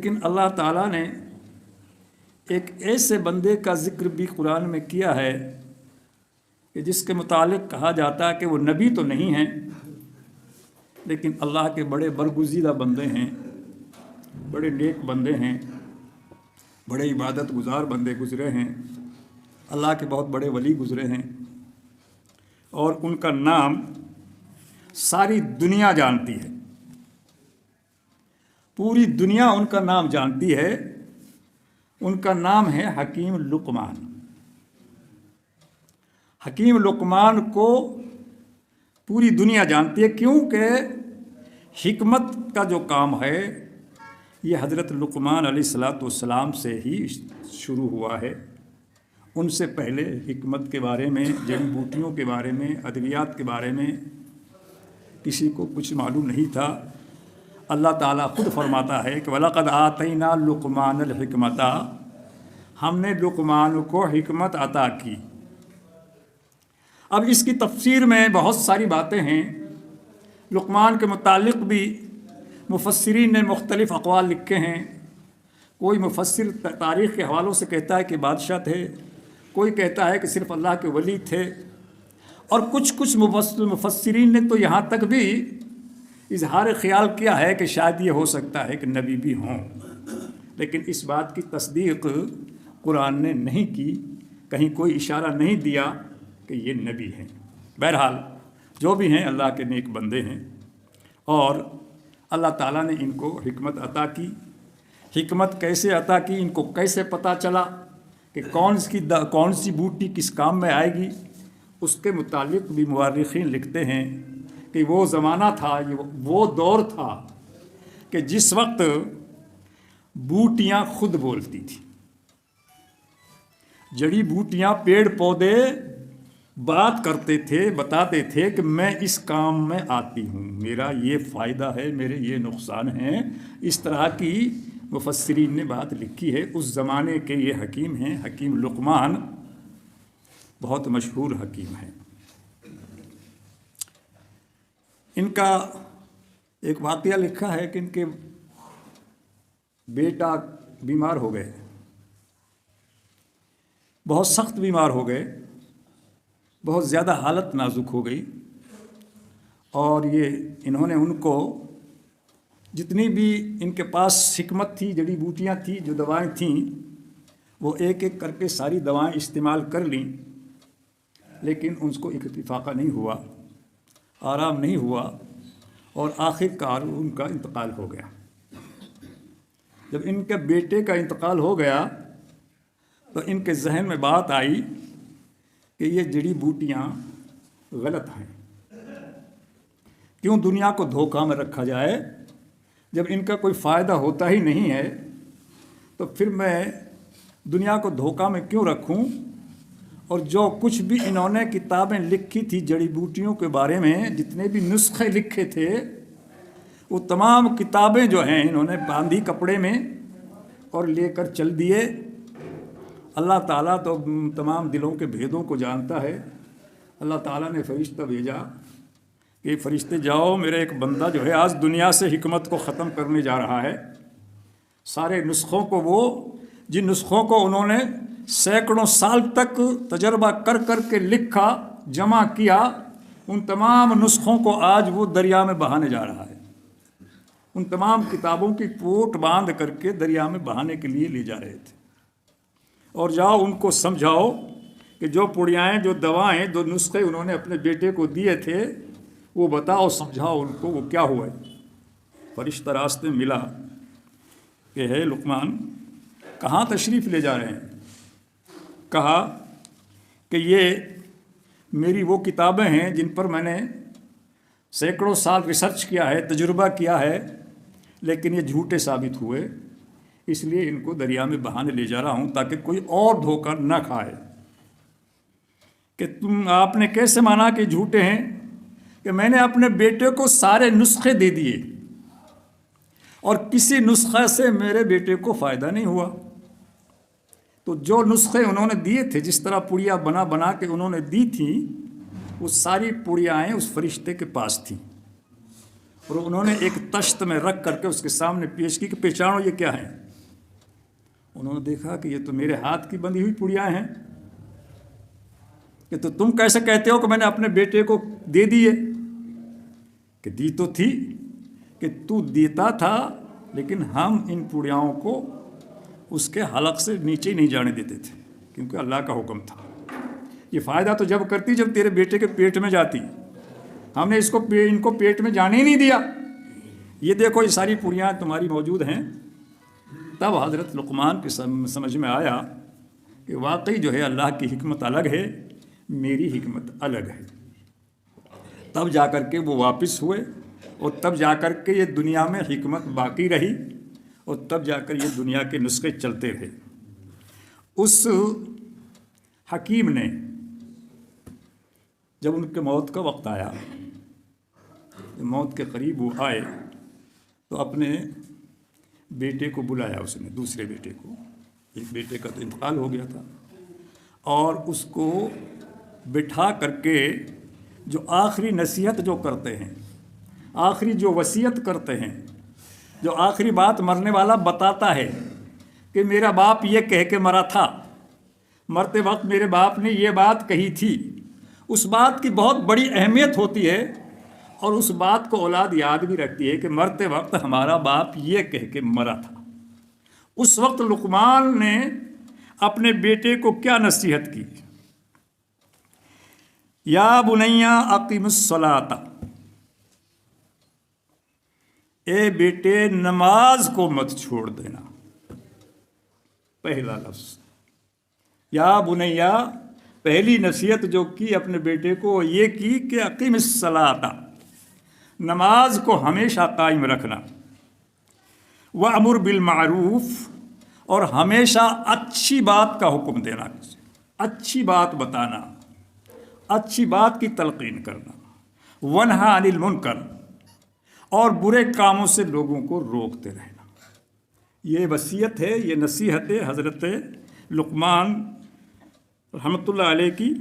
لیکن اللہ تعالیٰ نے ایک ایسے بندے کا ذکر بھی قرآن میں کیا ہے کہ جس کے متعلق کہا جاتا ہے کہ وہ نبی تو نہیں ہیں لیکن اللہ کے بڑے برگزیدہ بندے ہیں، بڑے نیک بندے ہیں، بڑے عبادت گزار بندے گزرے ہیں، اللہ کے بہت بڑے ولی گزرے ہیں، اور ان کا نام ساری دنیا جانتی ہے، پوری دنیا ان کا نام جانتی ہے۔ ان کا نام ہے حکیم لقمان۔ حکیم لقمان کو پوری دنیا جانتی ہے کیونکہ حکمت کا جو کام ہے یہ حضرت لقمان علیہ السلام سے ہی شروع ہوا ہے۔ ان سے پہلے حکمت کے بارے میں، جڑی بوٹیوں کے بارے میں، ادویات کے بارے میں کسی کو کچھ معلوم نہیں تھا۔ اللہ تعالیٰ خود فرماتا ہے کہ وَلَقَدْ آتَيْنَا لُقْمَانَ الْحِكْمَةَ، ہم نے لقمان کو حکمت عطا کی۔ اب اس کی تفسیر میں بہت ساری باتیں ہیں۔ لقمان کے متعلق بھی مفسرین نے مختلف اقوال لکھے ہیں۔ کوئی مفسر تاریخ کے حوالوں سے کہتا ہے کہ بادشاہ تھے، کوئی کہتا ہے کہ صرف اللہ کے ولی تھے، اور کچھ مفسرین نے تو یہاں تک بھی اظہار خیال کیا ہے کہ شاید یہ ہو سکتا ہے کہ نبی بھی ہوں، لیکن اس بات کی تصدیق قرآن نے نہیں کی، کہیں کوئی اشارہ نہیں دیا کہ یہ نبی ہیں۔ بہرحال جو بھی ہیں اللہ کے نیک بندے ہیں، اور اللہ تعالیٰ نے ان کو حکمت عطا کی۔ حکمت کیسے عطا کی، ان کو کیسے پتہ چلا کہ کون سی بوٹی کس کام میں آئے گی، اس کے متعلق بھی مورخین لکھتے ہیں کہ وہ زمانہ تھا، وہ دور تھا کہ جس وقت بوٹیاں خود بولتی تھیں، جڑی بوٹیاں پیڑ پودے بات کرتے تھے، بتاتے تھے کہ میں اس کام میں آتی ہوں، میرا یہ فائدہ ہے، میرے یہ نقصان ہیں۔ اس طرح کی مفسرین نے بات لکھی ہے۔ اس زمانے کے یہ حکیم ہیں، حکیم لقمان، بہت مشہور حکیم ہیں۔ ان کا ایک واقعہ لکھا ہے کہ ان کے بیٹا بیمار ہو گئے، بہت سخت بیمار ہو گئے، بہت زیادہ حالت نازک ہو گئی، اور انہوں نے ان کو جتنی بھی ان کے پاس حکمت تھی، جڑی بوٹیاں تھیں، جو دوائیں تھیں، وہ ایک ایک کر کے ساری دوائیں استعمال کر لیں، لیکن ان کو ایک اتفاقہ نہیں ہوا، آرام نہیں ہوا، اور آخر کار ان کا انتقال ہو گیا۔ جب ان کے بیٹے کا انتقال ہو گیا تو ان کے ذہن میں بات آئی کہ یہ جڑی بوٹیاں غلط ہیں، کیوں دنیا کو دھوکہ میں رکھا جائے؟ جب ان کا کوئی فائدہ ہوتا ہی نہیں ہے تو پھر میں دنیا کو دھوکہ میں کیوں رکھوں؟ اور جو کچھ بھی انہوں نے کتابیں لکھی تھی جڑی بوٹیوں کے بارے میں، جتنے بھی نسخے لکھے تھے، وہ تمام کتابیں جو ہیں انہوں نے باندھی کپڑے میں اور لے کر چل دیے۔ اللہ تعالیٰ تو تمام دلوں کے بھیدوں کو جانتا ہے۔ اللہ تعالیٰ نے فرشتہ بھیجا کہ فرشتے جاؤ، میرا ایک بندہ جو ہے آج دنیا سے حکمت کو ختم کرنے جا رہا ہے۔ سارے نسخوں کو جن نسخوں کو انہوں نے سینکڑوں سال تک تجربہ کر کے لکھا، جمع کیا، ان تمام نسخوں کو آج وہ دریا میں بہانے جا رہا ہے۔ ان تمام کتابوں کی پوٹ باندھ کر کے دریا میں بہانے کے لیے لے جا رہے تھے۔ اور جاؤ ان کو سمجھاؤ کہ جو پڑیائیں، جو دوائیں، جو نسخے انہوں نے اپنے بیٹے کو دیے تھے، وہ بتاؤ، سمجھاؤ ان کو وہ کیا ہوا ہے۔ فرشتہ راستے ملا کہ ہے لقمان، کہاں تشریف لے جا رہے ہیں؟ کہا کہ یہ میری وہ کتابیں ہیں جن پر میں نے سینکڑوں سال ریسرچ کیا ہے، تجربہ کیا ہے، لیکن یہ جھوٹے ثابت ہوئے، اس لیے ان کو دریا میں بہانے لے جا رہا ہوں تاکہ کوئی اور دھوکہ نہ کھائے۔ کہ آپ نے کیسے مانا کہ جھوٹے ہیں؟ کہ میں نے اپنے بیٹے کو سارے نسخے دے دیے اور کسی نسخے سے میرے بیٹے کو فائدہ نہیں ہوا۔ تو جو نسخے انہوں نے دیے تھے، جس طرح پڑیاں بنا کے انہوں نے دی تھیں، وہ ساری پڑیائیں اس فرشتے کے پاس تھیں، اور انہوں نے ایک تشت میں رکھ کر کے اس کے سامنے پیش کی کہ پہچانو یہ کیا ہے. انہوں نے دیکھا کہ یہ تو میرے ہاتھ کی بندھی ہوئی پڑیاں ہیں. کہ تو تم کیسے کہتے ہو کہ میں نے اپنے بیٹے کو دے دیے؟ کہ دی تو تھی، کہ تو دیتا تھا، لیکن ہم ان پڑیاؤں کو اس کے حلق سے نیچے ہی نہیں جانے دیتے تھے، کیونکہ اللہ کا حکم تھا. یہ فائدہ تو جب کرتی جب تیرے بیٹے کے پیٹ میں جاتی. ہم نے ان کو پیٹ میں جانے ہی نہیں دیا. یہ دیکھو یہ ساری پڑیاں تمہاری موجود ہیں. تب حضرت لقمان کی سمجھ میں آیا کہ واقعی جو ہے اللہ کی حکمت الگ ہے، میری حکمت الگ ہے. تب جا کر کے وہ واپس ہوئے، اور تب جا کر کے یہ دنیا میں حکمت باقی رہی، اور تب جا کر یہ دنیا کے نسخے چلتے رہے. اس حکیم نے جب ان کے موت کا وقت آیا، موت کے قریب وہ آئے، تو اپنے بیٹے کو بلایا اس نے، دوسرے بیٹے کو. ایک بیٹے کا تو انتقال ہو گیا تھا، اور اس کو بٹھا کر کے جو آخری نصیحت جو کرتے ہیں، آخری جو وصیت کرتے ہیں، جو آخری بات مرنے والا بتاتا ہے کہ میرا باپ یہ کہہ کے مرا تھا، مرتے وقت میرے باپ نے یہ بات کہی تھی. اس بات کی بہت بڑی اہمیت ہوتی ہے، اور اس بات کو اولاد یاد بھی رکھتی ہے کہ مرتے وقت ہمارا باپ یہ کہہ کے مرا تھا. اس وقت لقمان نے اپنے بیٹے کو کیا نصیحت کی؟ یا بنیا اقیم الصلاۃ، اے بیٹے نماز کو مت چھوڑ دینا. پہلا لفظ یا بنیا، پہلی نصیحت جو کی اپنے بیٹے کو یہ کی کہ اقیم الصلاۃ، نماز کو ہمیشہ قائم رکھنا. وَأْمُرْ بِالْمَعْرُوفِ، اور ہمیشہ اچھی بات کا حکم دینا، اچھی بات بتانا، اچھی بات کی تلقین کرنا. وَنْهَا عَنِ الْمُنْكَرِ، اور برے کاموں سے لوگوں کو روکتے رہنا. یہ وصیت ہے، یہ نصیحت ہے حضرت لقمان رحمۃ اللہ علیہ کی.